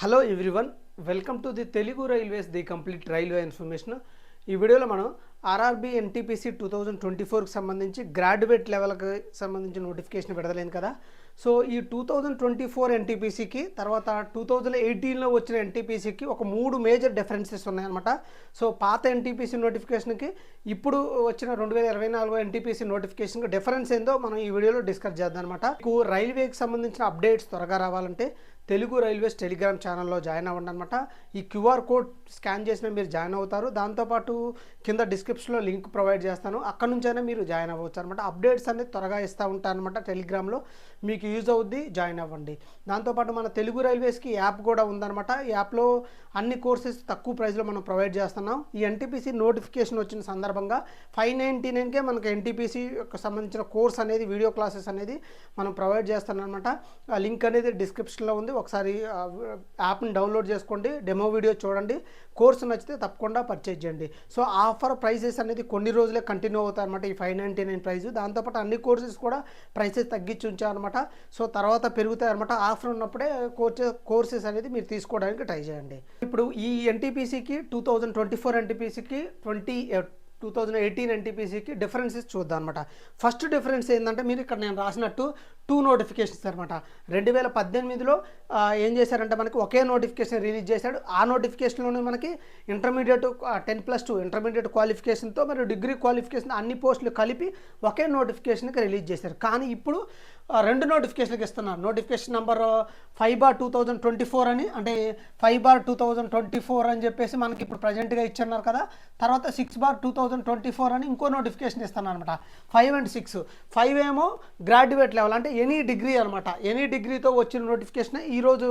Hello everyone, welcome to the Telugu railways the complete railway information. ఈ వీడియోలో మనం RRB NTPC 2024కి సంబంధించి గ్రాడ్యుయేట్ లెవెల్కి సంబంధించిన నోటిఫికేషన్ విడుదలైంది కదా. సో ఈ 2024 ఎన్టీపీసీకి తర్వాత 2018లో వచ్చిన ఎన్టీపీసీకి ఒక 3 మేజర్ డిఫరెన్సెస్ ఉన్నాయన్నమాట. సో పాత ఎన్టీపీసీ నోటిఫికేషన్కి ఇప్పుడు వచ్చిన 2024 ఎన్టీపీసీ నోటిఫికేషన్కి డిఫరెన్స్ ఏందో మనం ఈ వీడియోలో డిస్కస్ చేద్దాం అనమాట. మీకు రైల్వేకి సంబంధించిన అప్డేట్స్ త్వరగా రావాలంటే తెలుగు రైల్వేస్ టెలిగ్రామ్ ఛానల్లో జాయిన్ అవ్వండి అనమాట. ఈ క్యూఆర్ కోడ్ స్కాన్ చేసిన మీరు జాయిన్ అవుతారు. దాంతోపాటు కింద డిస్క్రిప్షన్లో లింక్ ప్రొవైడ్ చేస్తాను, అక్కడ నుంచైనా మీరు జాయిన్ అవ్వచ్చు అనమాట. అప్డేట్స్ అనేది త్వరగా ఇస్తూ ఉంటాను అనమాట టెలిగ్రామ్లో, మీకు యూజ్ అవుద్ది, జాయిన్ అవ్వండి. దాంతోపాటు మన తెలుగు రైల్వేస్కి యాప్ కూడా ఉందన్నమాట. ఈ యాప్లో అన్ని కోర్సెస్ తక్కువ ప్రైస్లో మనం ప్రొవైడ్ చేస్తున్నాం. ఈ ఎన్టీపీసీ నోటిఫికేషన్ వచ్చిన సందర్భంగా 599కే మనకు ఎన్టీపీసీ సంబంధించిన కోర్స్ అనేది వీడియో క్లాసెస్ అనేది మనం ప్రొవైడ్ చేస్తున్నాం అనమాట. ఆ లింక్ అనేది డిస్క్రిప్షన్లో ఉంది, ఒకసారి యాప్ని డౌన్లోడ్ చేసుకోండి, డెమో వీడియో చూడండి, కోర్సు నచ్చితే తప్పకుండా పర్చేజ్ చేయండి. సో ఆఫర్ ప్రైసెస్ అనేది కొన్ని రోజులే కంటిన్యూ అవుతాయి అనమాట. ఈ 599 ప్రైస్, దాంతోపాటు అన్ని కోర్సెస్ కూడా ప్రైసెస్ తగ్గించి ఉంచారనమాట. సో తర్వాత పెరుగుతాయి అనమాట. ఆఫర్ ఉన్నప్పుడే కోర్సెస్ అనేది మీరు తీసుకోవడానికి ట్రై చేయండి. ఇప్పుడు ఈ ఎన్టీపీసీకి 2024 ఎన్టీపీసీకి 2018 ఎన్టీపీసీకి డిఫరెన్సెస్ చూద్దాం అనమాట. ఫస్ట్ డిఫరెన్స్ ఏంటంటే, మీరు ఇక్కడ నేను రాసినట్టు 2 నోటిఫికేషన్స్ అనమాట. 2018లో ఏం చేశారంటే మనకి ఒకే నోటిఫికేషన్ రిలీజ్ చేశాడు. ఆ నోటిఫికేషన్లోనే మనకి ఇంటర్మీడియట్ 10+2 ఇంటర్మీడియట్ క్వాలిఫికేషన్తో మరియు డిగ్రీ క్వాలిఫికేషన్ అన్ని పోస్టులు కలిపి ఒకే నోటిఫికేషన్కి రిలీజ్ చేశారు. కానీ ఇప్పుడు 2 నోటిఫికేషన్లకు ఇస్తున్నారు. నోటిఫికేషన్ నెంబర్ 5/2024 అని, అంటే 5/2024 అని చెప్పేసి మనకి ఇప్పుడు ప్రజెంట్గా ఇచ్చున్నారు కదా. తర్వాత 6/2024 అని ఇంకో నోటిఫికేషన్ ఇస్తున్నారు అనమాట. 5 and 6. 5 ఏమో గ్రాడ్యుయేట్ లెవెల్, అంటే ఎనీ డిగ్రీ అనమాట. ఎనీ డిగ్రీతో వచ్చిన నోటిఫికేషన్ ఈరోజు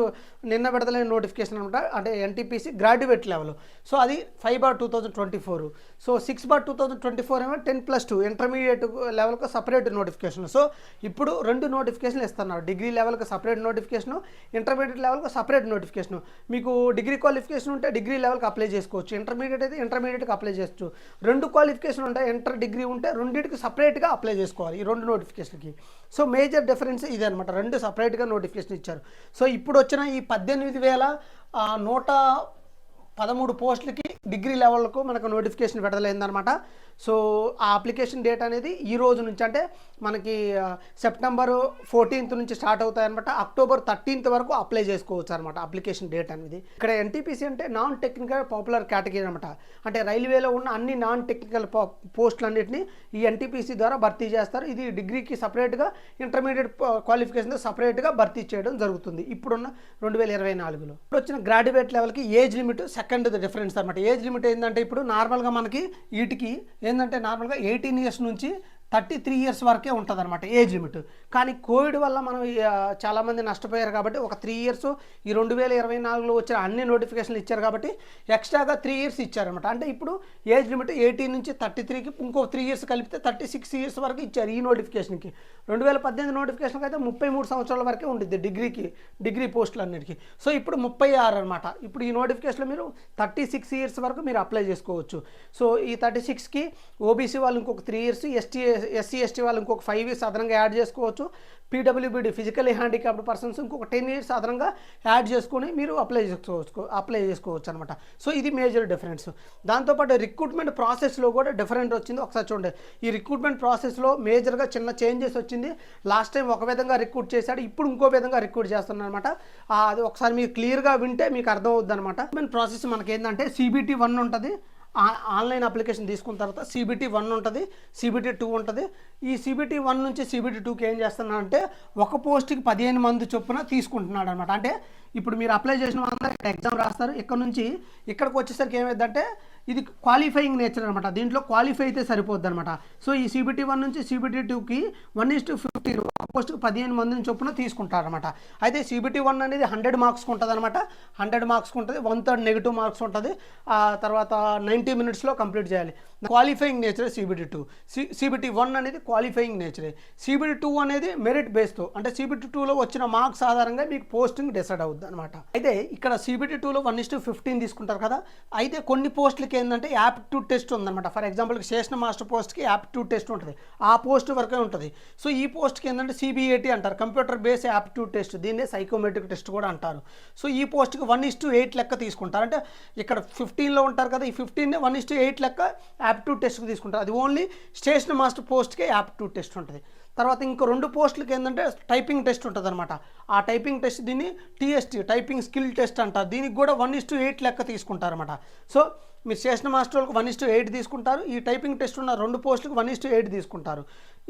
నిన్న విడుదలైన నోటిఫికేషన్ అనమాట, అంటే ఎన్టీపీసీ గ్రాడ్యుయేట్ లెవెల్. సో అది 5/2024. సో 6/2024 ఏమో 10+2 ఇంటర్మీడియట్ లెవెల్కి సపరేట్ నోటిఫికేషన్. సో ఇప్పుడు 2 నోటిఫికేషన్లు ఇస్తున్నారు. డిగ్రీ లెవెల్కి సపరేట్ నోటిఫికేషను, ఇంటర్మీడియట్ లెవెల్కి సపరేట్ నోటిఫికేషను. మీకు డిగ్రీ క్వాలిఫికేషన్ ఉంటే డిగ్రీ లెవెల్కి అప్లై చేసుకోవచ్చు, ఇంటర్మీడియట్ అయితే ఇంటర్మీడియట్కి అప్లై చేసుకోవచ్చు. 2 క్వాలిఫికేషన్ ఉంటాయి, ఇంటర్ డిగ్రీ ఉంటే రెండింటికి సపరేట్గా అప్లై చేసుకోవాలి ఈ 2 నోటిఫికేషన్కి. సో మేజర్ డిఫరెన్స్ ఇదే అనమాట, 2 సపరేట్గా నోటిఫికేషన్ ఇచ్చారు. సో ఇప్పుడు వచ్చిన ఈ 18,113 పోస్టులకి డిగ్రీ లెవెల్కు మనకు నోటిఫికేషన్ విడుదలైందనమాట. సో ఆ అప్లికేషన్ డేట్ అనేది ఈ రోజు నుంచి, అంటే మనకి సెప్టెంబర్ 14th నుంచి స్టార్ట్ అవుతాయన్నమాట. అక్టోబర్ 13th వరకు అప్లై చేసుకోవచ్చు అనమాట అప్లికేషన్ డేట్ అనేది. ఇక్కడ ఎన్టీపీసీ అంటే నాన్ టెక్నికల్ పాపులర్ కేటగిరీ అనమాట. అంటే రైల్వేలో ఉన్న అన్ని నాన్ టెక్నికల్ పోస్టులన్నింటినీ ఈ ఎన్టీపీసీ ద్వారా భర్తీ చేస్తారు. ఇది డిగ్రీకి సపరేట్గా, ఇంటర్మీడియట్ క్వాలిఫికేషన్తో సపరేట్గా భర్తీ చేయడం జరుగుతుంది ఇప్పుడున్న 2024లో. ఇప్పుడు వచ్చిన గ్రాడ్యుయేట్ లెవెల్కి ఏజ్ లిమిట్ సెకండ్ డిఫరెన్స్ అనమాట. ఏజ్ లిమిట్ ఏంటంటే, ఇప్పుడు నార్మల్గా మనకి వీటికి ఏంటంటే నార్మల్గా 18 years నుంచి 33 years వరకే ఉంటుంది అనమాట ఏజ్ లిమిట్. కానీ కోవిడ్ వల్ల మనం చాలామంది నష్టపోయారు కాబట్టి ఒక 3 years ఈ 2024లో వచ్చిన అన్ని నోటిఫికేషన్లు ఇచ్చారు కాబట్టి ఎక్స్ట్రాగా 3 years ఇచ్చారనమాట. అంటే ఇప్పుడు ఏజ్ లిమిట్ 18 నుంచి 33కి ఇంకో 3 years కలిపితే 36 years వరకు ఇచ్చారు ఈ నోటిఫికేషన్కి. 2018 నోటిఫికేషన్కి అయితే 33 సంవత్సరాల వరకే ఉండిద్ది డిగ్రీ పోస్టులు అన్నిటికీ. సో ఇప్పుడు 36 అనమాట. ఇప్పుడు ఈ నోటిఫికేషన్లో మీరు 36 years వరకు మీరు అప్లై చేసుకోవచ్చు. సో ఈ 36కి ఓబీసీ వాళ్ళు ఇంకొక 3 years, ఎస్సీ/ఎస్టీ వాళ్ళు ఇంకొక 5 years అదనంగా యాడ్ చేసుకోవచ్చు. పీడబ్ల్యూబీడీ ఫిజికల్లీ హ్యాండిక్యాప్డ్ పర్సన్స్ ఇంకొక 10 years అదనంగా యాడ్ చేసుకొని మీరు అప్లై చేసుకోవచ్చు అనమాట. సో ఇది మేజర్ డిఫరెన్స్. దాంతోపాటు రిక్రూట్మెంట్ ప్రాసెస్లో కూడా డిఫరెంట్ వచ్చింది. ఒకసారి చూడండి, ఈ రిక్రూట్మెంట్ ప్రాసెస్లో మేజర్గా చిన్న చేంజెస్ వచ్చింది. లాస్ట్ టైం ఒక విధంగా రిక్రూట్ చేశాడు, ఇప్పుడు ఇంకో విధంగా రిక్రూట్ చేస్తున్నారు అనమాట. అది ఒకసారి మీరు క్లియర్గా వింటే మీకు అర్థం అవుద్ది అనమాట. రిక్రూట్మెంట్ ప్రాసెస్ మనకి ఏంటంటే CBT 1 ఉంటుంది, ఆన్లైన్ అప్లికేషన్ తీసుకున్న తర్వాత CBT 1 ఉంటుంది, CBT 2 ఉంటుంది. ఈ CBT 1 నుంచి CBT 2కి ఏం చేస్తున్నాడంటే ఒక పోస్ట్కి 15 మంది చొప్పున తీసుకుంటున్నాడు అనమాట. అంటే ఇప్పుడు మీరు అప్లై చేసిన వాళ్ళందరూ ఎగ్జామ్ రాస్తారు. ఇక్కడ నుంచి ఇక్కడికి వచ్చేసరికి ఏమైందంటే ఇది క్వాలిఫైయింగ్ నేచర్ అనమాట. దీంట్లో క్వాలిఫై అయితే సరిపోద్ది అనమాట. సో ఈ CBT 1 నుంచి CBT 2కి 1:50 పోస్ట్కి 15 మందిని చొప్పున తీసుకుంటారనమాట. అయితే CBT 1 అనేది 100 మార్క్స్కి ఉంటుంది అనమాట. 100 మార్క్స్కి ఉంటుంది, 1/3 నెగిటివ్ మార్క్స్ ఉంటుంది. తర్వాత 90 minutesలో కంప్లీట్ చేయాలి. Qualifying nature CBT 2. CBT 1 అనేది క్వాలిఫైయింగ్ నేచరే. CBT 2 అనేది మెరిట్ బేస్తో, అంటే CBT 2లో వచ్చిన మార్క్స్ ఆధారంగా మీకు పోస్టింగ్ డిసైడ్ అవుద్ది అనమాట. అయితే ఇక్కడ CBT 2లో 1:15 తీసుకుంటారు కదా. అయితే కొన్ని పోస్టులకి ఏంటంటే యాప్టిట్యూడ్ టెస్ట్ ఉందన్నమాట. ఫర్ ఎగ్జాంపుల్కి స్టేషన్ మాస్టర్ పోస్ట్కి యాప్టిట్యూడ్ టెస్ట్ ఉంటుంది, ఆ పోస్ట్ వరకే ఉంటుంది. సో ఈ పోస్ట్కి ఏంటంటే CBAT అంటారు, కంప్యూటర్ బేస్ యాప్టిట్యూడ్ టెస్ట్, దీన్నే సైకోమెట్రిక్ టెస్ట్ కూడా అంటారు. సో ఈ పోస్ట్కి 1:8 లెక్క తీసుకుంటారు. అంటే ఇక్కడ 15లో ఉంటారు కదా, ఈ 15ని 1:8 లెక్క యాప్టిట్యూడ్ టెస్ట్కి తీసుకుంటారు. అది ఓన్లీ స్టేషన్ మాస్టర్ పోస్ట్కే యాప్టిట్యూడ్ టెస్ట్ ఉంటుంది. తర్వాత ఇంకో 2 పోస్టులకి ఏంటంటే టైపింగ్ టెస్ట్ ఉంటుంది అనమాట. ఆ టైపింగ్ టెస్ట్ దీన్ని TST టైపింగ్ స్కిల్ టెస్ట్ అంటారు. దీనికి కూడా 1:8 లెక్క తీసుకుంటారు అనమాట. సో మీరు స్టేషన్ మాస్టర్ వాళ్ళకి 1:8 తీసుకుంటారు, ఈ టైపింగ్ టెస్ట్ ఉన్న 2 పోస్టులకు 1:8 తీసుకుంటారు.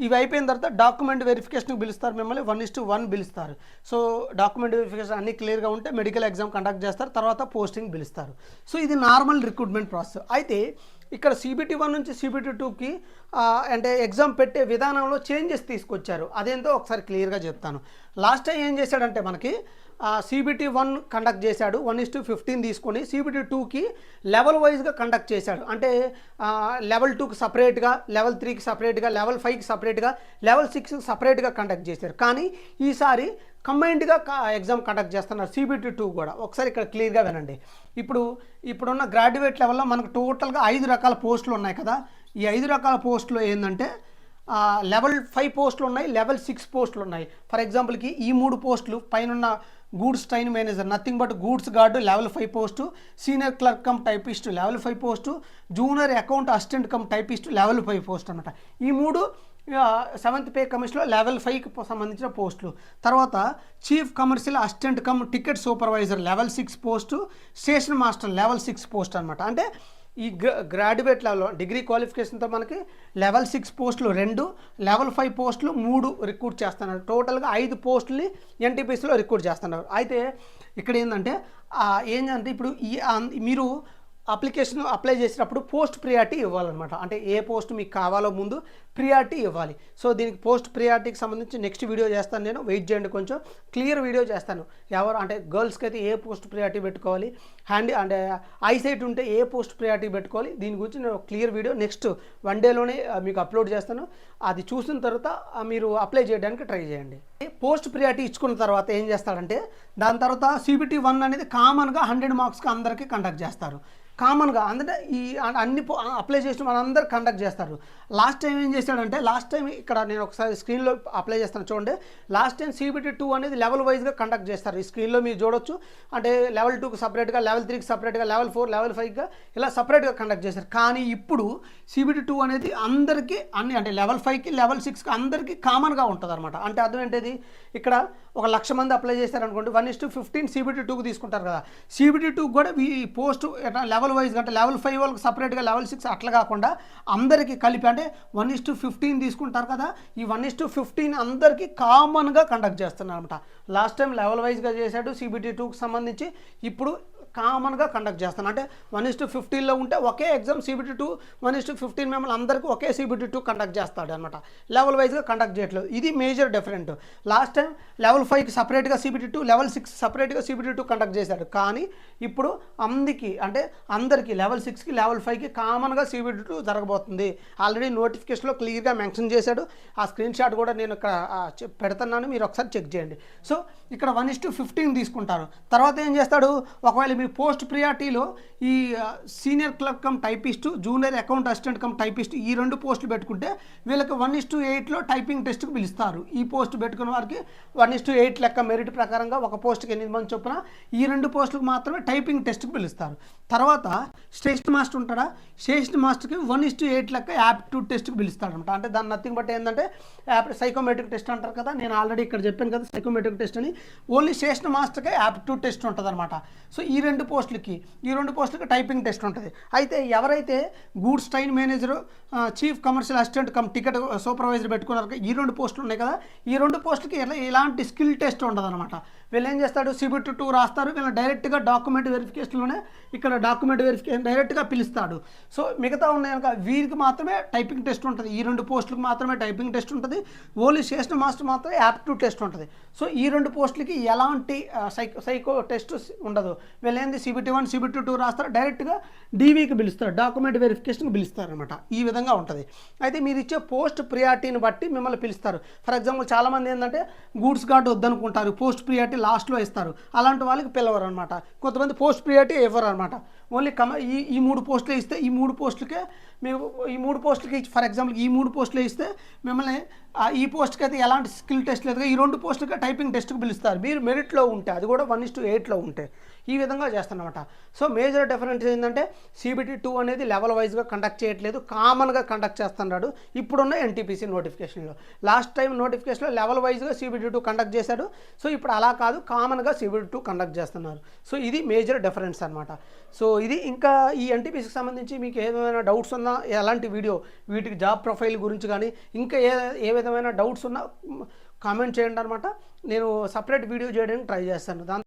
ఇవి అయిపోయిన తర్వాత డాక్యుమెంట్ వెరిఫికేషన్కి పిలుస్తారు, మిమ్మల్ని 1:1 పిలుస్తారు. సో డాక్యుమెంట్ వెరిఫికేషన్ అన్నీ క్లియర్గా ఉంటే మెడికల్ ఎగ్జామ్ కండక్ట్ చేస్తారు, తర్వాత పోస్టింగ్ పిలుస్తారు. సో ఇది నార్మల్ రిక్రూట్మెంట్ ప్రాసెస్. అయితే ఇక్కడ CBT1 నుంచి CBT2కి అంటే ఎగ్జామ్ పెట్టే విధానంలో చేంజెస్ తీసుకొచ్చారు. అదేంటో ఒకసారి క్లియర్గా చెప్తాను. లాస్ట్ టైం ఏం చేశాడంటే మనకి CBT1 కండక్ట్ చేశాడు, 1:15 తీసుకొని CBT2కి లెవెల్ వైజ్గా కండక్ట్ చేశాడు. అంటే లెవెల్ 2కి సపరేట్గా, లెవెల్ 3కి సపరేట్గా, లెవెల్ 5కి సపరేట్గా, లెవెల్ 6కి సపరేట్గా కండక్ట్ చేశారు. కానీ ఈసారి కంబైన్డ్గా ఎగ్జామ్ కండక్ట్ చేస్తున్నారు CBT2 కూడా. ఒకసారి ఇక్కడ క్లియర్గా వినండి. ఇప్పుడున్న గ్రాడ్యుయేట్ లెవెల్లో మనకు టోటల్గా 5 రకాల పోస్టులు ఉన్నాయి కదా. ఈ 5 రకాల పోస్టులు ఏంటంటే లెవెల్ 5 పోస్టులు ఉన్నాయి, లెవెల్ 6 పోస్టులు ఉన్నాయి. ఫర్ ఎగ్జాంపుల్కి ఈ 3 పోస్టులు పైన goods train manager, nothing but goods guard level 5 post, senior clerk cum typist level 5 post, junior account assistant cum typist level 5 post అనమాట. ఈ 3 7th పే కమిషన్లో లెవెల్ 5కి సంబంధించిన పోస్టులు. తర్వాత chief commercial assistant cum ticket supervisor level 6 post, station master level 6 post అనమాట. అంటే ఈ గ్రాడ్యుయేట్ లెవెల్లో డిగ్రీ క్వాలిఫికేషన్తో మనకి లెవెల్ 6 పోస్టులు 2, లెవెల్ 5 పోస్టులు 3 రిక్రూట్ చేస్తున్నారు. టోటల్గా 5 పోస్టుల్ని NTPCలో రిక్రూట్ చేస్తున్నారు. అయితే ఇక్కడ ఏంటంటే ఇప్పుడు మీరు అప్లికేషన్ అప్లై చేసినప్పుడు పోస్ట్ ప్రియారిటీ ఇవ్వాలన్నమాట. అంటే ఏ పోస్ట్ మీకు కావాలో ముందు ప్రియారిటీ ఇవ్వాలి. సో దీనికి పోస్ట్ ప్రియారిటీకి సంబంధించి నెక్స్ట్ వీడియో చేస్తాను, నేను వెయిట్ చేయండి, కొంచెం క్లియర్ వీడియో చేస్తాను. ఎవరు అంటే గర్ల్స్కి అయితే ఏ పోస్ట్ ప్రియారిటీ పెట్టుకోవాలి, అంటే ఐసైట్ ఉంటే ఏ పోస్ట్ ప్రియారిటీ పెట్టుకోవాలి, దీని గురించి నేను క్లియర్ వీడియో నెక్స్ట్ 1 డేలోనే మీకు అప్లోడ్ చేస్తాను. అది చూసిన తర్వాత మీరు అప్లై చేయడానికి ట్రై చేయండి. పోస్ట్ ప్రియారిటీ ఇచ్చుకున్న తర్వాత ఏం చేస్తాడంటే దాని తర్వాత CBT1 అనేది కామన్గా 100 మార్క్స్కి అందరికీ కండక్ట్ చేస్తారు. కామన్గా అంటే అన్ని అప్లై చేసిన వాళ్ళందరూ కండక్ట్ చేస్తారు. లాస్ట్ టైం ఏం చేశాడంటే, లాస్ట్ టైం ఇక్కడ నేను ఒకసారి స్క్రీన్లో అప్లై చేస్తాను చూడండి. లాస్ట్ టైం CBT2 అనేది లెవెల్ వైజ్గా కండక్ట్ చేస్తారు. ఈ స్క్రీన్లో మీరు చూడొచ్చు. అంటే లెవెల్ 2కి సపరేట్గా, లెవెల్ 3కి సపరేట్గా, లెవెల్ 4, లెవెల్ 5గా ఇలా సపరేట్గా కండక్ట్ చేశారు. కానీ ఇప్పుడు CBT2 అనేది అందరికీ అంటే లెవెల్ 5కి, లెవెల్ 6కి అందరికీ కామన్గా ఉంటుంది అనమాట. అంటే అర్థం ఏంటిది, ఇక్కడ 1,00,000 మంది అప్లై చేశారనుకోండి, 1:15 CBT2కి తీసుకుంటారు కదా. CBT2 కూడా ఈ పోస్ట్ లెవెల్ వైజ్ అంటే లెవెల్ 5 వాళ్ళకి సపరేట్గా, లెవెల్ 6 అట్లా కాకుండా అందరికీ కలిపి అంటే 1:15 తీసుకుంటారు కదా. ఈ 1:15 అందరికీ కామన్గా కండక్ట్ చేస్తున్నారు అనమాట. లాస్ట్ టైం లెవెల్ వైజ్గా చేశాడు CBT2కి సంబంధించి, ఇప్పుడు కామన్గా కండక్ట్ చేస్తాను. అంటే 1:15లో ఉంటే ఒకే ఎగ్జామ్ CBT2 1:15 మిమ్మల్ని అందరికీ ఒకే CBT2 కండక్ట్ చేస్తాడు అనమాట. లెవెల్ వైజ్గా కండక్ట్ చేయట్లేదు. ఇది major different. Last time level 5కి సపరేట్గా CBT2, లెవెల్ 6 సపరేట్గా CBT2 కండక్ట్ చేశాడు. కానీ ఇప్పుడు అందరికీ లెవెల్ 6కి, లెవెల్ 5కి కామన్గా CBT2 జరగబోతుంది. ఆల్రెడీ నోటిఫికేషన్లో క్లియర్గా మెన్షన్ చేశాడు. ఆ స్క్రీన్ షాట్ కూడా నేను ఇక్కడ పెడుతున్నాను, మీరు ఒకసారి చెక్ చేయండి. సో ఇక్కడ 1:15 తీసుకుంటారు. తర్వాత ఏం చేస్తాడు, ఒకవేళ మీ పోస్ట్ ప్రియారిటీలో ఈ senior clerk cum typist, junior account assistant cum typist ఈ 2 పోస్టులు పెట్టుకుంటే వీళ్ళకి 1:8లో టైపింగ్ టెస్ట్కి పిలుస్తారు. ఈ పోస్ట్ పెట్టుకున్న వారికి 1:8 లెక్క మెరిట్ ప్రకారంగా ఒక పోస్ట్కి 8 మంది చొప్పున ఈ 2 పోస్టులకు మాత్రమే టైపింగ్ టెస్ట్కి పిలుస్తారు. తర్వాత స్టేషన్ మాస్టర్ ఉంటాడా, స్టేషన్ మాస్టర్కి 1:8 లెక్క యాప్టిట్యూడ్ టెస్ట్కి పిలుస్తాడు అనమాట. అంటే దాని నథింగ్ బట్ ఏంటంటే సైకోమెట్రిక్ టెస్ట్ అంటారు కదా, నేను ఆల్రెడీ ఇక్కడ చెప్పాను కదా సైకోమెట్రిక్ టెస్ట్ అని. ఓన్లీ స్టేషన్ మాస్టర్కే యాప్టిట్యూడ్ టెస్ట్ ఉంటుంది అనమాట. సో ఈ 2 పోస్టులకి టైపింగ్ టెస్ట్ ఉంటుంది. అయితే ఎవరైతే goods train manager, chief commercial assistant cum ticket supervisor పెట్టుకున్నారు, ఈ 2 పోస్టులు ఉన్నాయి కదా, ఈ 2 పోస్టులకి ఎలాంటి స్కిల్ టెస్ట్ ఉండదు అనమాట. వీళ్ళు ఏం చేస్తాడు, CBT2 రాస్తారు, వీళ్ళు డైరెక్ట్గా డాక్యుమెంట్ వెరిఫికేషన్లోనే ఇక్కడ డాక్యుమెంట్ వెరిఫికేషన్ డైరెక్ట్గా పిలుస్తాడు. సో మిగతా ఉన్నాయి కనుక వీరికి మాత్రమే టైపింగ్ టెస్ట్ ఉంటుంది. ఈ 2 పోస్టులకు మాత్రమే టైపింగ్ టెస్ట్ ఉంటుంది. ఓన్లీ స్టేషన్ మాస్టర్ మాత్రమే యాప్టిట్యూడ్ టెస్ట్ ఉంటుంది. సో ఈ 2 పోస్టులకి ఎలాంటి సైకో టెస్ట్ ఉండదు. వీళ్ళు లేనిది CBT1 CBT2 రాస్తారు, డైరెక్ట్గా డీవీకి పిలుస్తారు, డాక్యుమెంట్ వెరిఫికేషన్కి పిలుస్తారు అనమాట. ఈ విధంగా ఉంటుంది. అయితే మీరు ఇచ్చే పోస్ట్ ప్రియారిటీని బట్టి మిమ్మల్ని పిలుస్తారు. ఫర్ ఎగ్జాంపుల్ చాలామంది ఏంటంటే గూడ్స్ గార్డ్ వద్దనుకుంటారు, పోస్ట్ ప్రియారిటీ లాస్ట్లో ఇస్తారు, అలాంటి వాళ్ళకి పిలవరు అనమాట. కొంతమంది పోస్ట్ ప్రియారిటీ ఇవ్వరు అనమాట. ఓన్లీ ఈ 3 పోస్టులు ఇస్తే ఈ 3 పోస్టులకే మీరు ఈ 3 పోస్టులకి ఫర్ ఎగ్జాంపుల్ ఈ 3 పోస్టులు ఇస్తే మిమ్మల్ని ఈ పోస్ట్కి అయితే ఎలాంటి స్కిల్ టెస్ట్ లేదు, ఈ 2 పోస్టులకి టైపింగ్ టెస్ట్కి పిలుస్తారు మీరు మెరిట్లో ఉంటే, అది కూడా 1:8లో ఉంటే. ఈ విధంగా చేస్తానమాట. సో మేజర్ డిఫరెన్స్ ఏంటంటే CBT2 అనేది లెవెల్ వైజ్గా కండక్ట్ చేయట్లేదు, కామన్గా కండక్ట్ చేస్తున్నాడు ఇప్పుడున్న NTPC నోటిఫికేషన్లో. లాస్ట్ టైం నోటిఫికేషన్లో లెవెల్ వైజ్గా CBT2 కండక్ట్ చేశాడు. సో ఇప్పుడు అలా కాదు, కామన్గా CBT2 కండక్ట్ చేస్తున్నారు. సో ఇది మేజర్ డిఫరెన్స్ అనమాట. సో ఇది ఇంకా ఈ NTPCకి సంబంధించి మీకు ఏమైనా డౌట్స్ ఉన్నా, ఎలాంటి వీటికి జాబ్ ప్రొఫైల్ గురించి కానీ ఇంకా ఏ విధమైన డౌట్స్ ఉన్నా కామెంట్ చేయండి అనమాట. నేను సపరేట్ వీడియో చేయడానికి ట్రై చేస్తాను.